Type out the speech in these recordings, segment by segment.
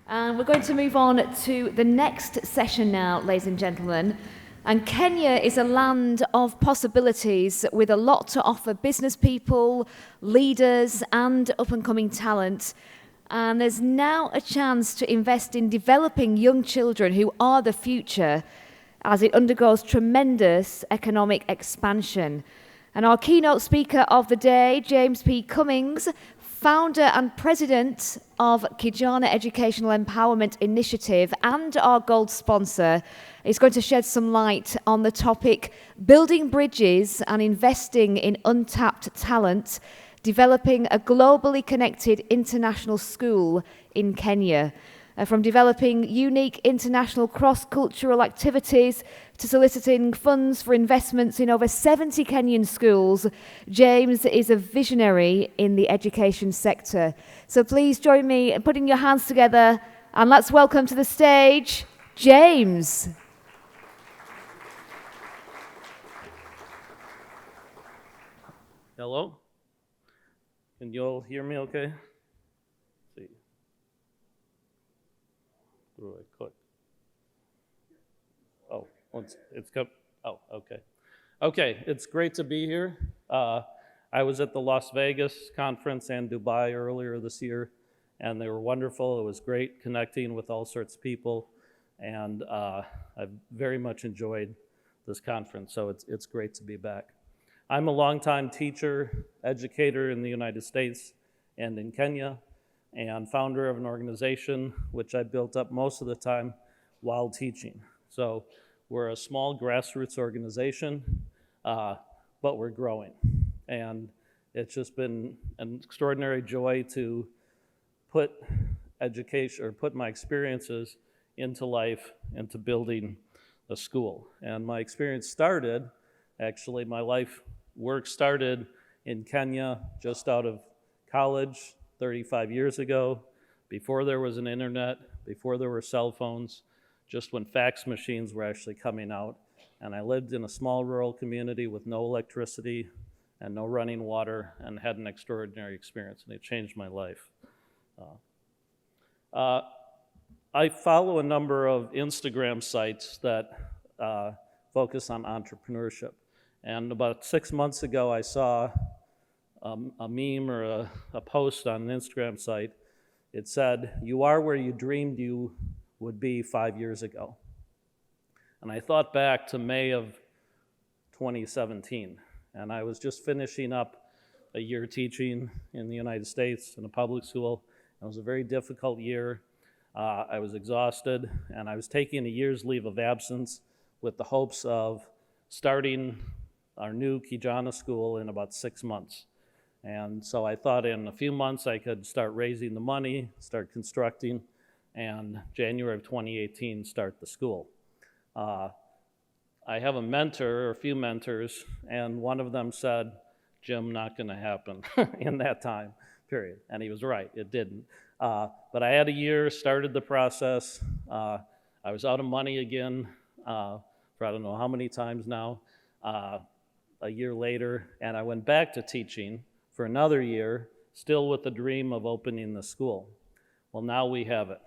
And we're going to move on to the next session now, ladies and gentlemen. And Kenya is a land of possibilities with a lot to offer business people, leaders, and up-and-coming talent. And there's now a chance to invest in developing young children who are the future as it undergoes tremendous economic expansion. And our keynote speaker of the day, James P. Cummings, founder and president of Kijana Educational Empowerment Initiative and our gold sponsor, is going to shed some light on the topic building bridges and investing in untapped talent, developing a globally connected international school in Kenya. From developing unique international cross-cultural activities to soliciting funds for investments in over 70 Kenyan schools, James is a visionary in the education sector. So please join me in putting your hands together and let's welcome to the stage, James. Hello? Can you all hear me okay? Let's see. Where do I click? Oh, it's come. Oh, okay. Okay, it's great to be here. I was at the Las Vegas conference and Dubai earlier this year, and they were wonderful. It was great connecting with all sorts of people, and I've very much enjoyed this conference, so it's great to be back. I'm a longtime teacher, educator in the United States and in Kenya, and founder of an organization which I built up most of the time while teaching. So we're a small grassroots organization, but we're growing. And it's just been an extraordinary joy to put education, or put my experiences into life, into building a school. And my experience started, actually my life work started in Kenya just out of college 35 years ago, before there was an internet, before there were cell phones, just when fax machines were actually coming out. And I lived in a small rural community with no electricity and no running water, and had an extraordinary experience, and it changed my life. I follow a number of Instagram sites that focus on entrepreneurship. And about 6 months ago, I saw a meme or a post on an Instagram site. It said, "You are where you dreamed you would be 5 years ago." And I thought back to May of 2017, and I was just finishing up a year teaching in the United States in a public school. It was a very difficult year. I was exhausted, and I was taking a year's leave of absence with the hopes of starting our new Kijana school in about 6 months. And so I thought in a few months I could start raising the money, start constructing, and January of 2018 start the school. I have a mentor, or a few mentors, and one of them said, "Jim, not gonna happen," in that time period. And he was right, it didn't. But I had a year, started the process. I was out of money again for I don't know how many times now. A year later, and I went back to teaching for another year, still with the dream of opening the school. Well, now we have it.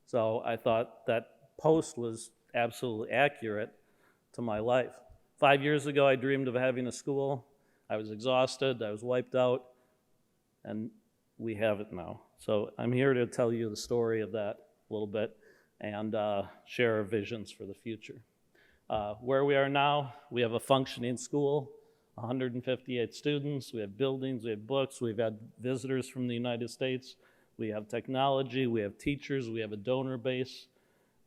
So I thought that post was absolutely accurate to my life. 5 years ago, I dreamed of having a school. I was exhausted, I was wiped out, and we have it now. So I'm here to tell you the story of that a little bit and share our visions for the future. Where we are now, we have a functioning school, 158 students, we have buildings, we have books, we've had visitors from the United States, we have technology, we have teachers, we have a donor base,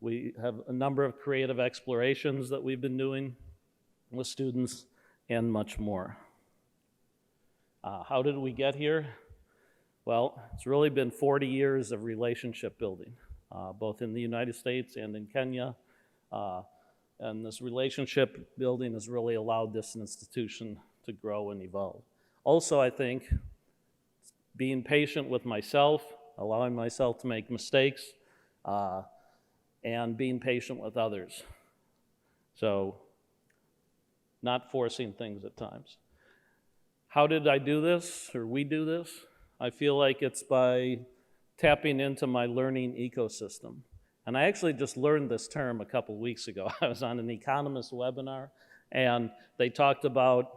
we have a number of creative explorations that we've been doing with students, and much more. How did we get here? Well, it's really been 40 years of relationship building, both in the United States and in Kenya. And this relationship building has really allowed this institution to grow and evolve. Also, I think being patient with myself, allowing myself to make mistakes, and being patient with others. So, not forcing things at times. How did I do this, or we do this? I feel like it's by tapping into my learning ecosystem. And I actually just learned this term a couple weeks ago. I was on an economist webinar, and they talked about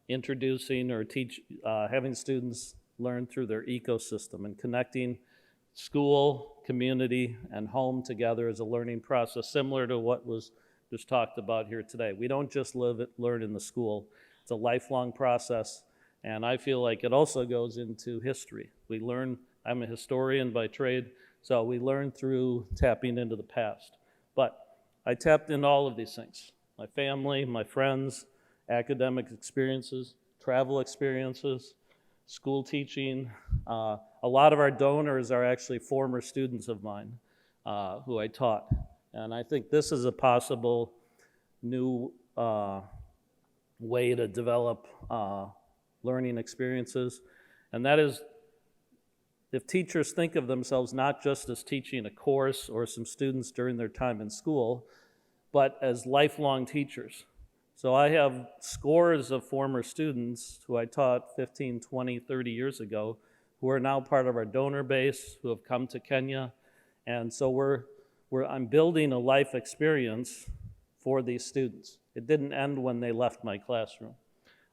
introducing or having students learn through their ecosystem and connecting school, community, and home together as a learning process, similar to what was just talked about here today. We don't just learn in the school. It's a lifelong process, and I feel like it also goes into history. We learn, I'm a historian by trade, so we learn through tapping into the past. But I tapped into all of these things. My family, my friends, academic experiences, travel experiences, school teaching. A lot of our donors are actually former students of mine who I taught. And I think this is a possible new way to develop learning experiences. And that is, if teachers think of themselves not just as teaching a course or some students during their time in school, but as lifelong teachers. So I have scores of former students who I taught 15, 20, 30 years ago who are now part of our donor base, who have come to Kenya. And so I'm building a life experience for these students. It didn't end when they left my classroom.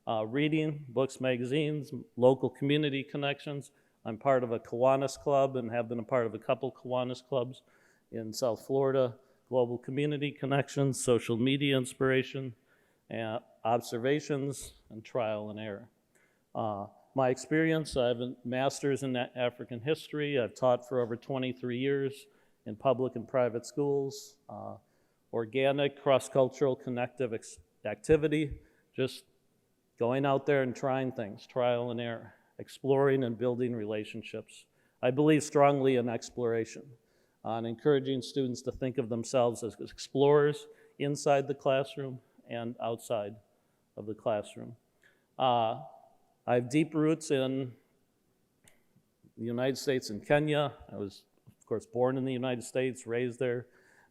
Reading, books, magazines, local community connections. I'm part of a Kiwanis club and have been a part of a couple Kiwanis clubs in South Florida. Global community connections, social media inspiration, and observations, and trial and error. My experience, I have a master's in African history. I've taught for over 23 years in public and private schools. Organic, cross-cultural, connective activity, just going out there and trying things, trial and error, exploring and building relationships. I believe strongly in exploration, on encouraging students to think of themselves as explorers inside the classroom and outside of the classroom. I have deep roots in the United States and Kenya. I was, of course, born in the United States, raised there,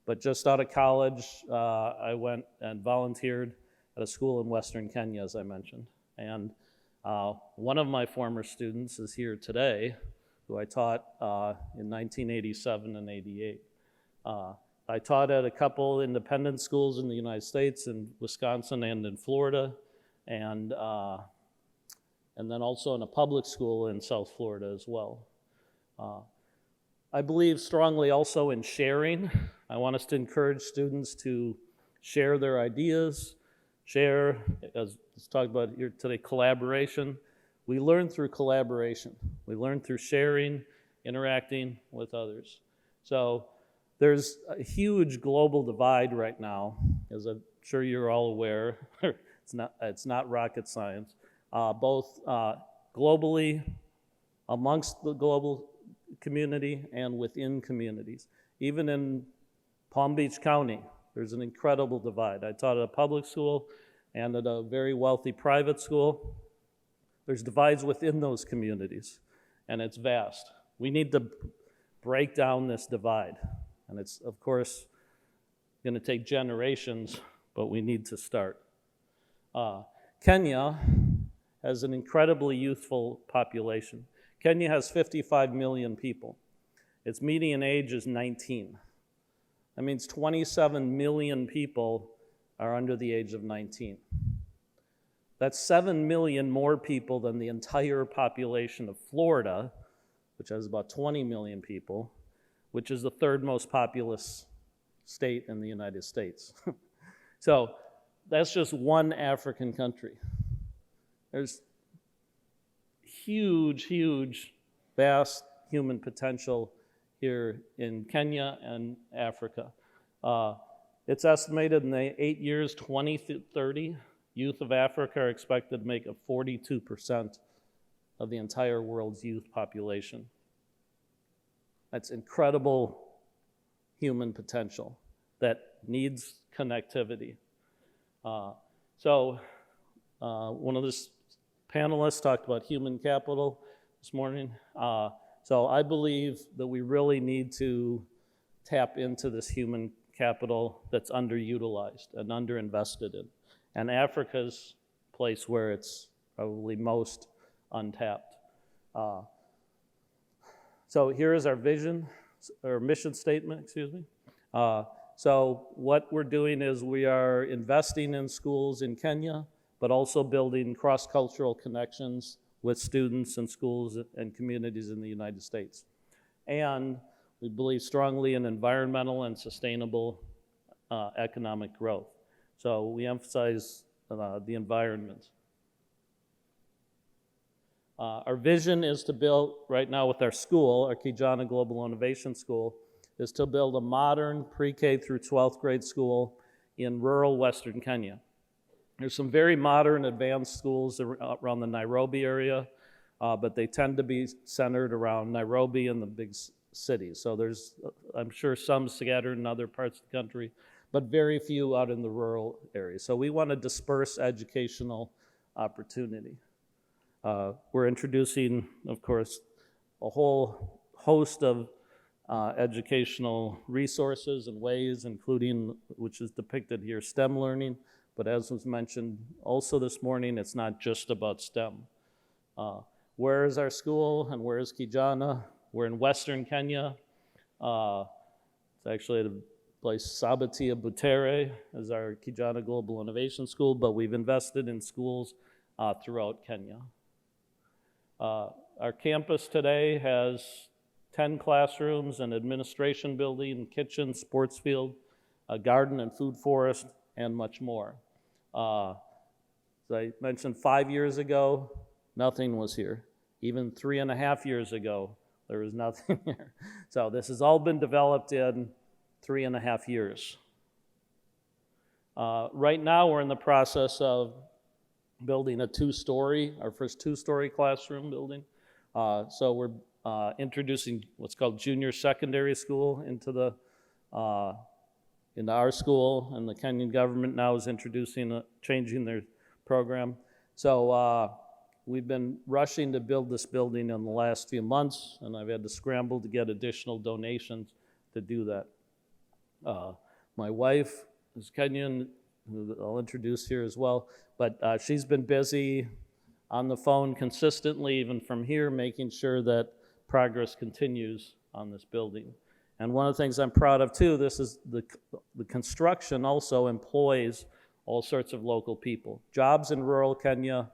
but just out of college, I went and volunteered at a school in Western Kenya, as I mentioned. And one of my former students is here today, who I taught in 1987 and 88. I taught at a couple independent schools in the United States, in Wisconsin and in Florida, and then also in a public school in South Florida as well. I believe strongly also in sharing. I want us to encourage students to share their ideas, share, as it's talked about here today, collaboration. We learn through collaboration. We learn through sharing, interacting with others. So there's a huge global divide right now, as I'm sure you're all aware. It's not rocket science. Both globally, amongst the global community, and within communities. Even in Palm Beach County, there's an incredible divide. I taught at a public school and at a very wealthy private school. There's divides within those communities, and it's vast. We need to break down this divide, and it's, of course, going to take generations, but we need to start. Kenya has an incredibly youthful population. Kenya has 55 million people. Its median age is 19. That means 27 million people are under the age of 19. That's 7 million more people than the entire population of Florida, which has about 20 million people, which is the third most populous state in the United States. So that's just one African country. There's huge, vast human potential here in Kenya and Africa. It's estimated in the 8 years, 2030, youth of Africa are expected to make up 42% of the entire world's youth population. That's incredible human potential that needs connectivity. One of the panelists talked about human capital this morning. So I believe that we really need to tap into this human capital that's underutilized and underinvested in. And Africa's place where it's probably most untapped. So here is our vision, or mission statement, excuse me. So what we're doing is we are investing in schools in Kenya, but also building cross-cultural connections with students and schools and communities in the United States. And we believe strongly in environmental and sustainable economic growth. So we emphasize the environment. Our vision is to build, right now with our school, our Kijana Global Innovation School, is to build a modern pre-K through 12th grade school in rural Western Kenya. There's some very modern advanced schools around the Nairobi area, but they tend to be centered around Nairobi and the big cities. So there's, I'm sure, some scattered in other parts of the country, but very few out in the rural areas. So we want to disperse educational opportunity. We're introducing, of course, a whole host of educational resources and ways, including, which is depicted here, STEM learning. But as was mentioned also this morning, it's not just about STEM. Where is our school and where is Kijana? We're in Western Kenya. It's actually at a place, Sabatia Butere, is our Kijana Global Innovation School, but we've invested in schools throughout Kenya. Our campus today has 10 classrooms, an administration building, kitchen, sports field, a garden and food forest, and much more. As I mentioned, 5 years ago, nothing was here. Even 3.5 years ago, there was nothing here. So this has all been developed in 3.5 years. Right now, we're in the process of building a our first two-story classroom building. So we're introducing what's called junior secondary school into our school, and the Kenyan government now is changing their program. So we've been rushing to build this building in the last few months, and I've had to scramble to get additional donations to do that. My wife is Kenyan, who I'll introduce here as well, but she's been busy on the phone consistently, even from here, making sure that progress continues on this building. And one of the things I'm proud of too, this is the construction also employs all sorts of local people. Jobs in rural Kenya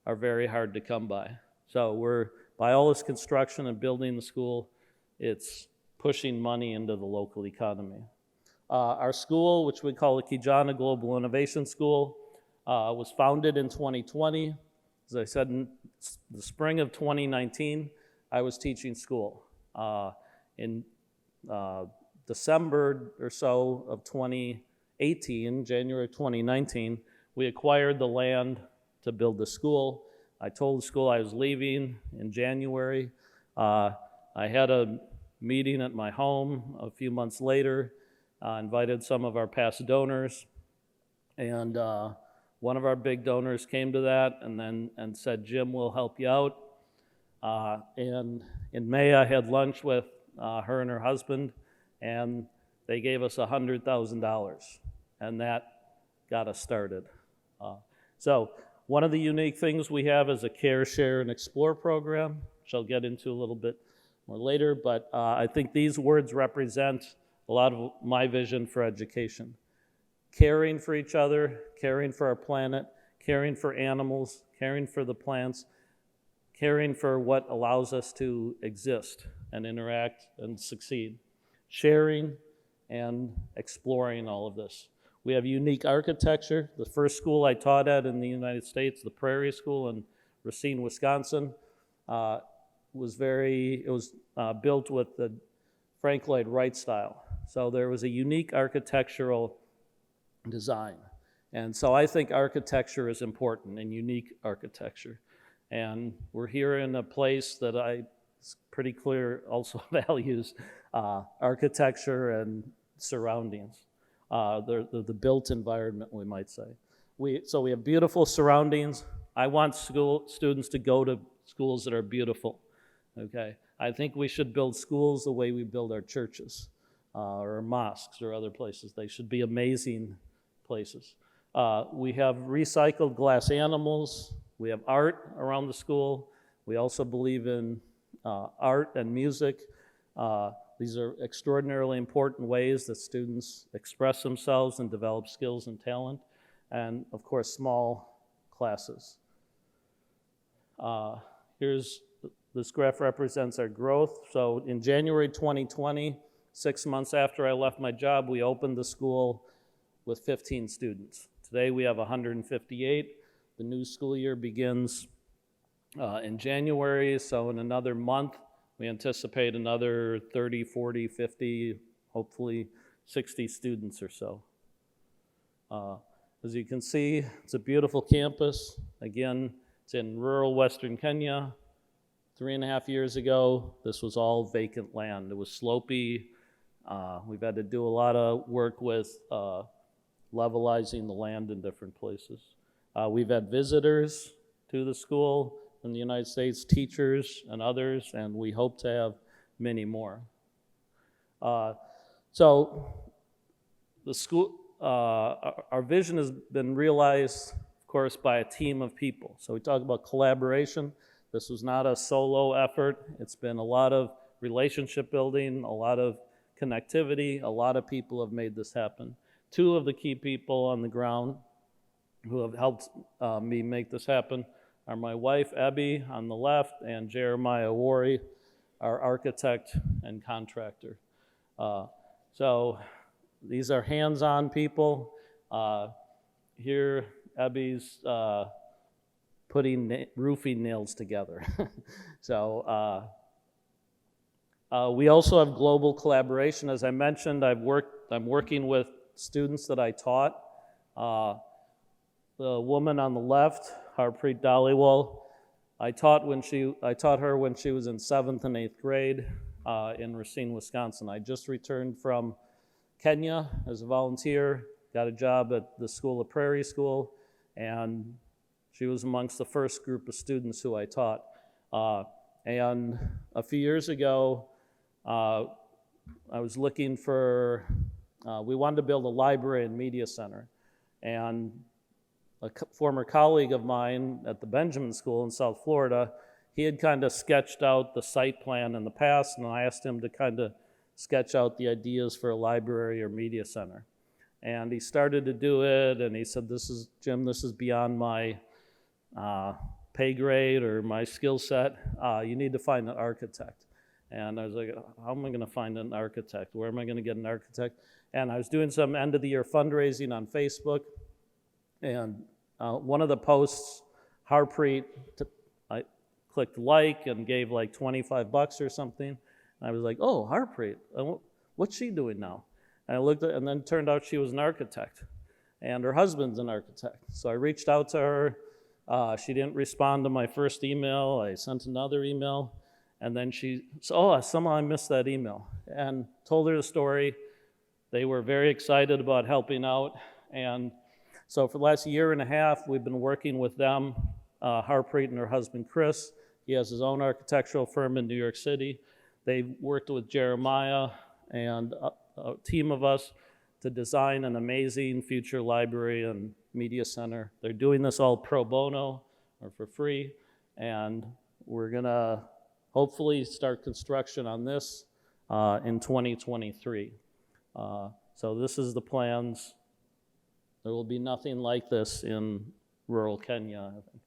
are very hard to come by. So by all this construction and building the school, it's pushing money into the local economy. Our school, which we call the Kijana Global Innovation School, was founded in 2020. As I said, in the spring of 2019, I was teaching school. In December or so of 2018, January 2019, we acquired the land to build the school. I told the school I was leaving in January. I had a meeting at my home a few months later, invited some of our past donors, and one of our big donors came to that and said, "Jim, we'll help you out." And in May, I had lunch with her and her husband, and they gave us $100,000, and that got us started. So one of the unique things we have is a Care, Share, and Explore program, which I'll get into a little bit more later, but I think these words represent a lot of my vision for education. Caring for each other, caring for our planet, caring for animals, caring for the plants, caring for what allows us to exist and interact and succeed. Sharing and exploring all of this. We have unique architecture. The first school I taught at in the United States, the Prairie School in Racine, Wisconsin, was built with the Frank Lloyd Wright style. So there was a unique architectural design. And so I think architecture is important, and unique architecture. And we're here in a place that it's pretty clear also values architecture and surroundings, the built environment, we might say. So we have beautiful surroundings. I want students to go to schools that are beautiful, okay? I think we should build schools the way we build our churches or mosques or other places. They should be amazing places. We have recycled glass animals We have art around the school. We also believe in art and music. These are extraordinarily important ways that students express themselves and develop skills and talent. And of course, small classes. This graph represents our growth. So in January 2020, 6 months after I left my job, we opened the school with 15 students. Today we have 158. The new school year begins in January, so in another month, we anticipate another 30, 40, 50, hopefully 60 students or so. As you can see, it's a beautiful campus. Again, it's in rural Western Kenya. 3.5 years ago, this was all vacant land. It was slopey. We've had to do a lot of work with levelizing the land in different places. We've had visitors to the school from the United States, teachers and others, and we hope to have many more. So the school, our vision has been realized, of course, by a team of people. So we talk about collaboration. This was not a solo effort. It's been a lot of relationship building, a lot of connectivity. A lot of people have made this happen. Two of the key people on the ground who have helped me make this happen are my wife, Abby, on the left, and Jeremiah Wari, our architect and contractor. So these are hands-on people. Here, Abby's putting roofing nails together. So we also have global collaboration. As I mentioned, I'm working with students that I taught. The woman on the left, Harpreet Dhaliwal, I taught her when she was in 7th and 8th grade in Racine, Wisconsin. I just returned from Kenya as a volunteer, got a job at the School of Prairie School, and she was amongst the first group of students who I taught. And a few years ago, I was looking for, we wanted to build a library and media center. And a former colleague of mine at the Benjamin School in South Florida, he had kind of sketched out the site plan in the past, and I asked him to kind of sketch out the ideas for a library or media center. And he started to do it, and he said, Jim, this is beyond my pay grade or my skill set. You need to find an architect. And I was like, how am I going to find an architect? Where am I going to get an architect? And I was doing some end-of-the-year fundraising on Facebook, and one of the posts, Harpreet, I clicked like and gave like $25 or something. And I was like, oh, Harpreet, what's she doing now? And I looked at, and then it turned out she was an architect, and her husband's an architect. So I reached out to her. She didn't respond to my first email. I sent another email, and then she said, oh, somehow I missed that email, and told her the story. They were very excited about helping out, and so for the last 1.5 years, we've been working with them, Harpreet and her husband, Chris. He has his own architectural firm in New York City. They've worked with Jeremiah and a team of us to design an amazing future library and media center. They're doing this all pro bono or for free, and we're gonna hopefully start construction on this in 2023. So this is the plans. There will be nothing like this in rural Kenya, I think.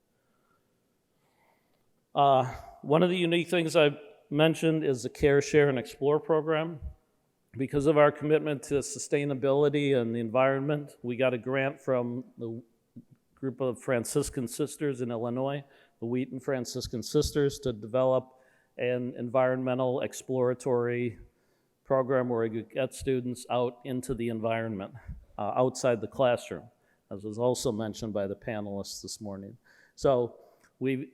One of the unique things I've mentioned is the Care, Share, and Explore program. Because of our commitment to sustainability and the environment, we got a grant from the group of Franciscan sisters in Illinois, the Wheaton Franciscan Sisters, to develop an environmental exploratory program where we could get students out into the environment, outside the classroom, as was also mentioned by the panelists this morning. So we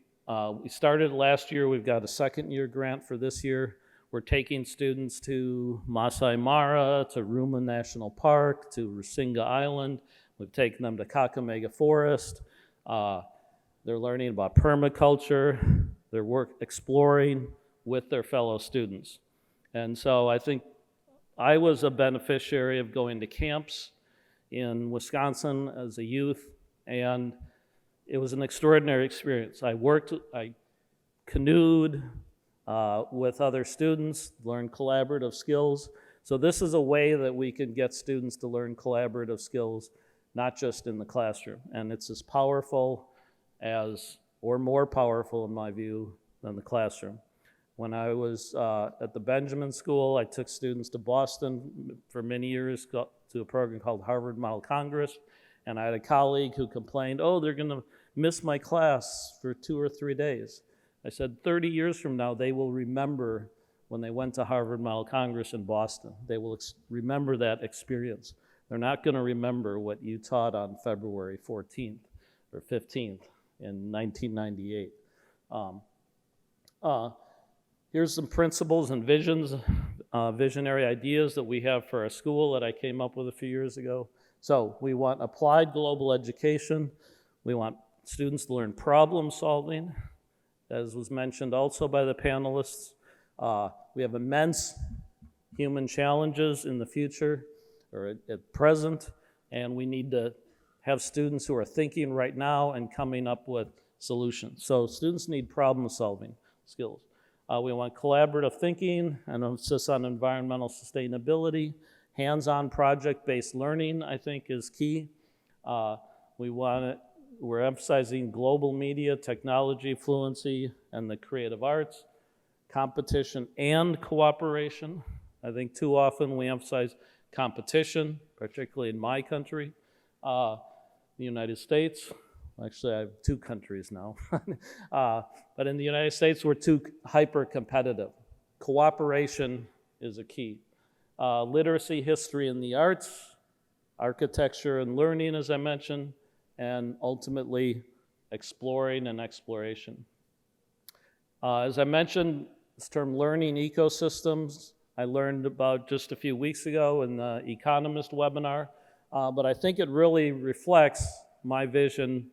started last year. We've got a second-year grant for this year. We're taking students to Masai Mara, to Ruma National Park, to Rusinga Island. We've taken them to Kakamega Forest. They're learning about permaculture. They're exploring with their fellow students. And so I think I was a beneficiary of going to camps in Wisconsin as a youth, and it was an extraordinary experience. I canoed with other students, learned collaborative skills. So this is a way that we can get students to learn collaborative skills, not just in the classroom. And it's as powerful as, or more powerful in my view, than the classroom. When I was at the Benjamin School, I took students to Boston for many years to a program called Harvard Model Congress. And I had a colleague who complained, oh, they're gonna miss my class for 2 or 3 days. I said, 30 years from now, they will remember when they went to Harvard Model Congress in Boston. They will remember that experience. They're not gonna remember what you taught on February 14th or 15th in 1998. Here's some principles and visions, visionary ideas that we have for our school that I came up with a few years ago. So we want applied global education. We want students to learn problem solving, as was mentioned also by the panelists. We have immense human challenges in the future, or at present, and we need to have students who are thinking right now and coming up with solutions. So students need problem solving skills. We want collaborative thinking and emphasis on environmental sustainability. Hands-on project-based learning, I think, is key. We're emphasizing global media, technology, fluency, and the creative arts. Competition and cooperation. I think too often we emphasize competition, particularly in my country, the United States. Actually, I have 2 countries now. But in the United States, we're too hyper-competitive. Cooperation is a key. Literacy, history, and the arts, architecture and learning, as I mentioned, and ultimately exploring and exploration. As I mentioned, this term learning ecosystems, I learned about just a few weeks ago in the Economist webinar, but I think it really reflects my vision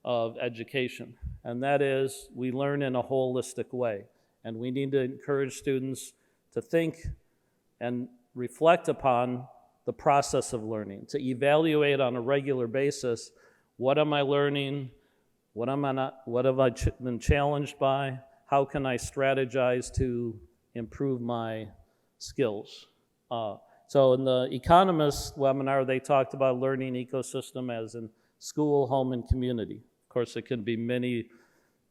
of education, and that is we learn in a holistic way, and we need to encourage students to think and reflect upon the process of learning, to evaluate on a regular basis, what am I learning, what have I been challenged by, how can I strategize to improve my skills. So in the Economist webinar, they talked about learning ecosystem as in school, home, and community. Of course, it can be many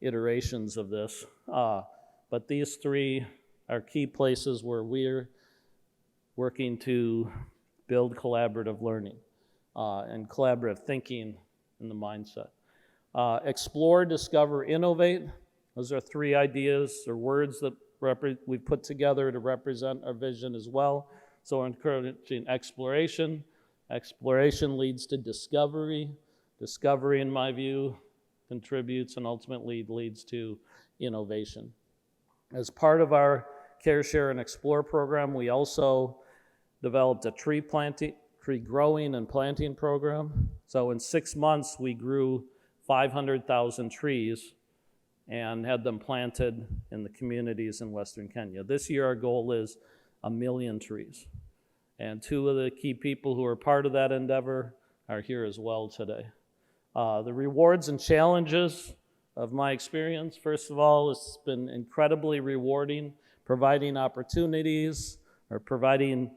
iterations of this, but these 3 are key places where we're working to build collaborative learning and collaborative thinking in the mindset. Explore, discover, innovate. Those are 3 ideas or words that we've put together to represent our vision as well. So we're encouraging exploration. Exploration leads to discovery. Discovery, in my view, contributes and ultimately leads to innovation. As part of our Care, Share, and Explore program, we also developed a tree growing and planting program. So in 6 months, we grew 500,000 trees and had them planted in the communities in Western Kenya. This year, our goal is 1 million trees. And 2 of the key people who are part of that endeavor are here as well today. The rewards and challenges of my experience, first of all, it's been incredibly rewarding, providing opportunities or providing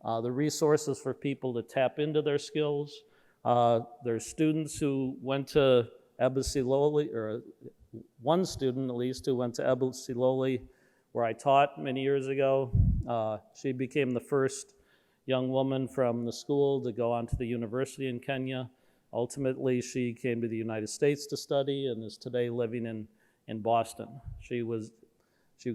the resources for people to tap into their skills. There's students who went to Ebusiloli, or one student at least who went to Ebusiloli, where I taught many years ago. She became the first young woman from the school to go on to the university in Kenya. Ultimately, she came to the United States to study and is today living in Boston. She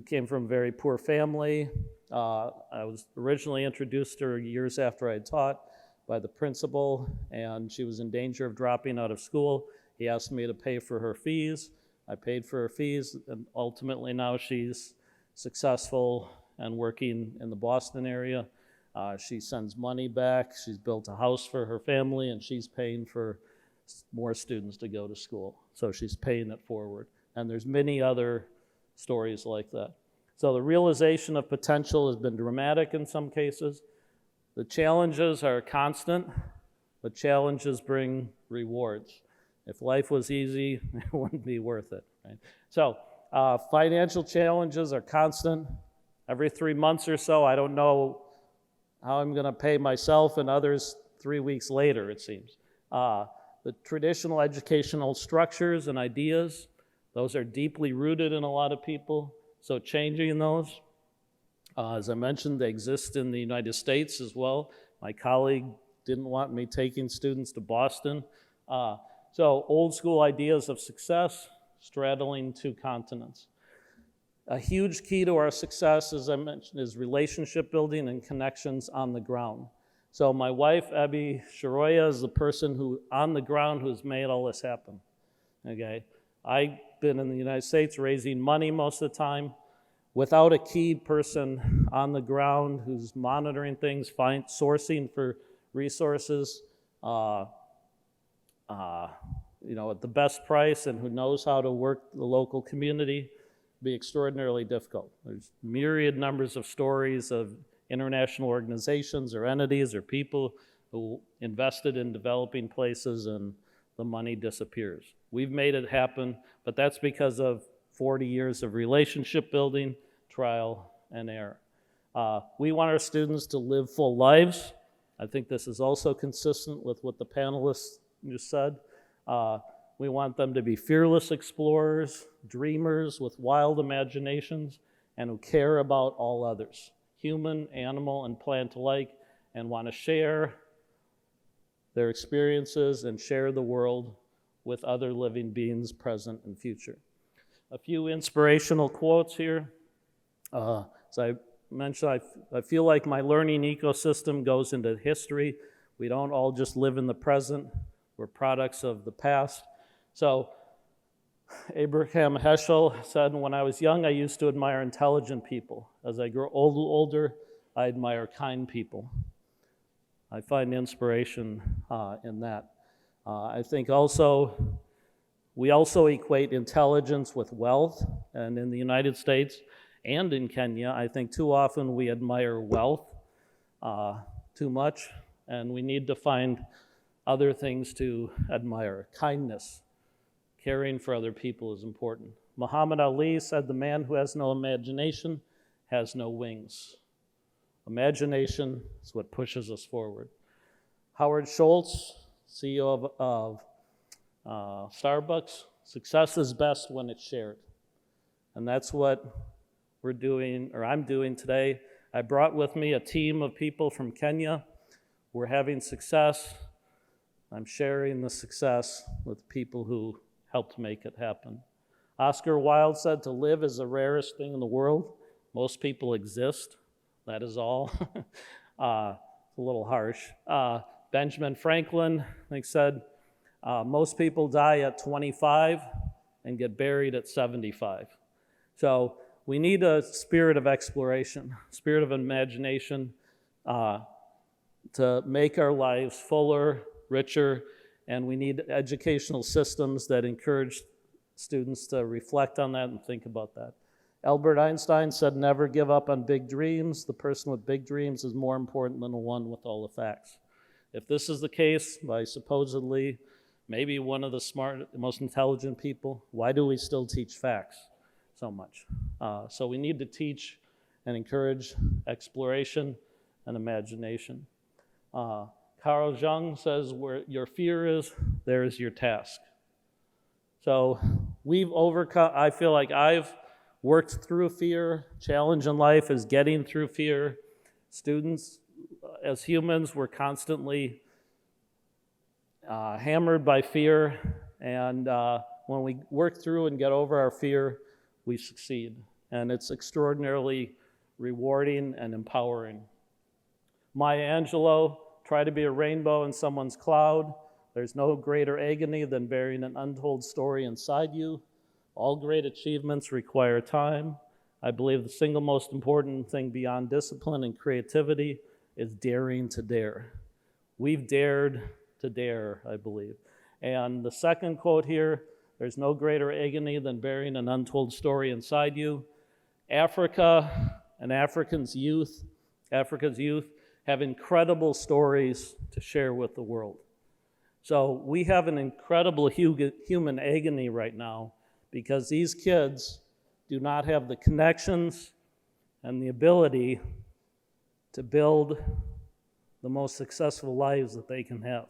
came from a very poor family. I was originally introduced to her years after I had taught by the principal, and she was in danger of dropping out of school. He asked me to pay for her fees. I paid for her fees, and ultimately now she's successful and working in the Boston area. She sends money back. She's built a house for her family, and she's paying for more students to go to school. So she's paying it forward. And there's many other stories like that. So the realization of potential has been dramatic in some cases. The challenges are constant, but challenges bring rewards. If life was easy, it wouldn't be worth it, right? So financial challenges are constant. Every 3 months or so, I don't know how I'm going to pay myself and others 3 weeks later, it seems. The traditional educational structures and ideas, those are deeply rooted in a lot of people, so changing those. As I mentioned, they exist in the United States as well. My colleague didn't want me taking students to Boston. So old school ideas of success straddling 2 continents. A huge key to our success, as I mentioned, is relationship building and connections on the ground. So my wife, Abby Sharoya, is the person who, on the ground, who's made all this happen, okay? I've been in the United States raising money most of the time. Without a key person on the ground who's monitoring things, sourcing for resources, at the best price, and who knows how to work the local community, be extraordinarily difficult. There's myriad numbers of stories of international organizations or entities or people who invested in developing places and the money disappears. We've made it happen, but that's because of 40 years of relationship building, trial, and error. We want our students to live full lives. I think this is also consistent with what the panelists just said. We want them to be fearless explorers, dreamers with wild imaginations, and who care about all others, human, animal, and plant alike, and want to share their experiences and share the world with other living beings, present and future. A few inspirational quotes here. As I mentioned, I feel like my learning ecosystem goes into history. We don't all just live in the present. We're products of the past. So Abraham Heschel said, when I was young, I used to admire intelligent people. As I grow older, I admire kind people. I find inspiration in that. I think also, we also equate intelligence with wealth, and in the United States and in Kenya, I think too often we admire wealth too much, and we need to find other things to admire. Kindness, caring for other people is important. Muhammad Ali said, the man who has no imagination has no wings. Imagination is what pushes us forward. Howard Schultz, CEO of Starbucks, success is best when it's shared. And that's what we're doing, or I'm doing today. I brought with me a team of people from Kenya. We're having success. I'm sharing the success with people who helped make it happen. Oscar Wilde said, to live is the rarest thing in the world. Most people exist. That is all. It's a little harsh. Benjamin Franklin, I think, said, most people die at 25 and get buried at 75. So we need a spirit of exploration, spirit of imagination to make our lives fuller, richer, and we need educational systems that encourage students to reflect on that and think about that. Albert Einstein said, never give up on big dreams. The person with big dreams is more important than the one with all the facts. If this is the case by supposedly maybe one of the smart, most intelligent people, why do we still teach facts so much? So we need to teach and encourage exploration and imagination. Carl Jung says, where your fear is, there is your task. So we've overcome, I feel like I've worked through fear. Challenge in life is getting through fear. Students, as humans, we're constantly hammered by fear, and when we work through and get over our fear, we succeed. And it's extraordinarily rewarding and empowering. Maya Angelou, try to be a rainbow in someone's cloud. There's no greater agony than bearing an untold story inside you. All great achievements require time. I believe the single most important thing beyond discipline and creativity is daring to dare. We've dared to dare, I believe. And the second quote here, there's no greater agony than bearing an untold story inside you. Africa and Africa's youth have incredible stories to share with the world. So we have an incredible human agony right now because these kids do not have the connections and the ability to build the most successful lives that they can have.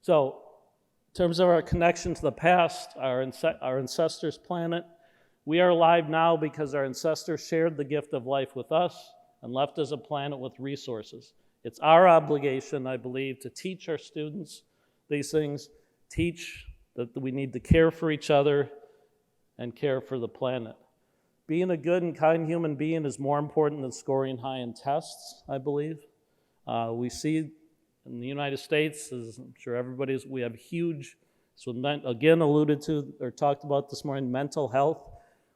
So, in terms of our connection to the past, our ancestors' planet, we are alive now because our ancestors shared the gift of life with us and left us a planet with resources. It's our obligation, I believe, to teach our students these things, teach that we need to care for each other and care for the planet. Being a good and kind human being is more important than scoring high in tests, I believe. We see in the United States, as I'm sure we have huge, so again alluded to or talked about this morning, mental health.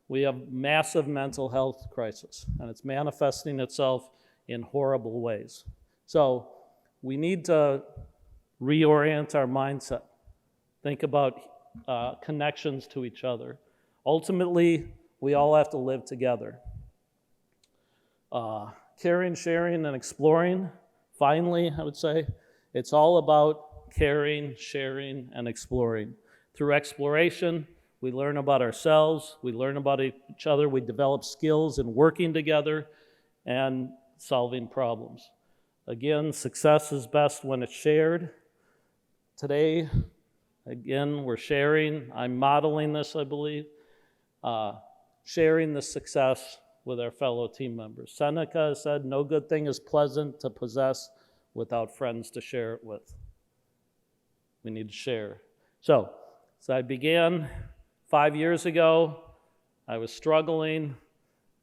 We have massive mental health crisis, and it's manifesting itself in horrible ways. So we need to reorient our mindset, think about connections to each other. Ultimately, we all have to live together. Caring, sharing, and exploring, finally, I would say, it's all about caring, sharing, and exploring. Through exploration, we learn about ourselves, we learn about each other, we develop skills in working together and solving problems. Again, success is best when it's shared. Today, again, we're sharing. I'm modeling this, I believe. Sharing the success with our fellow team members. Seneca said, "No good thing is pleasant to possess without friends to share it with." We need to share. So I began 5 years ago. I was struggling.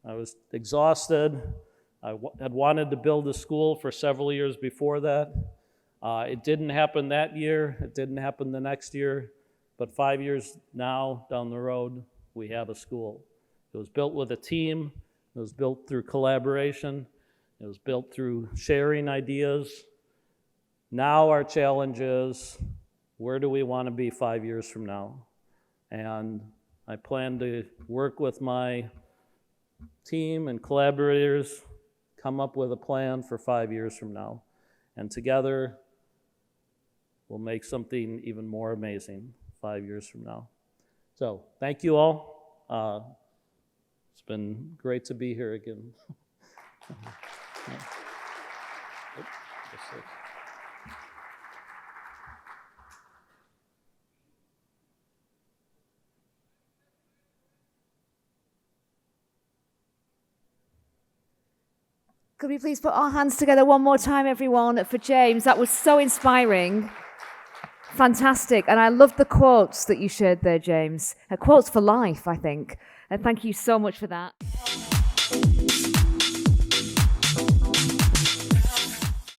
I was exhausted. I had wanted to build a school for several years before that. It didn't happen that year. It didn't happen the next year. But 5 years now down the road, we have a school. It was built with a team. It was built through collaboration. It was built through sharing ideas. Now our challenge is, where do we want to be 5 years from now? And I plan to work with my team and collaborators, come up with a plan for 5 years from now. And together, we'll make something even more amazing 5 years from now. So thank you all. It's been great to be here again. Could we please put our hands together one more time, everyone, for James? That was so inspiring. Fantastic. And I love the quotes that you shared there, James. Quotes for life, I think. And thank you so much for that.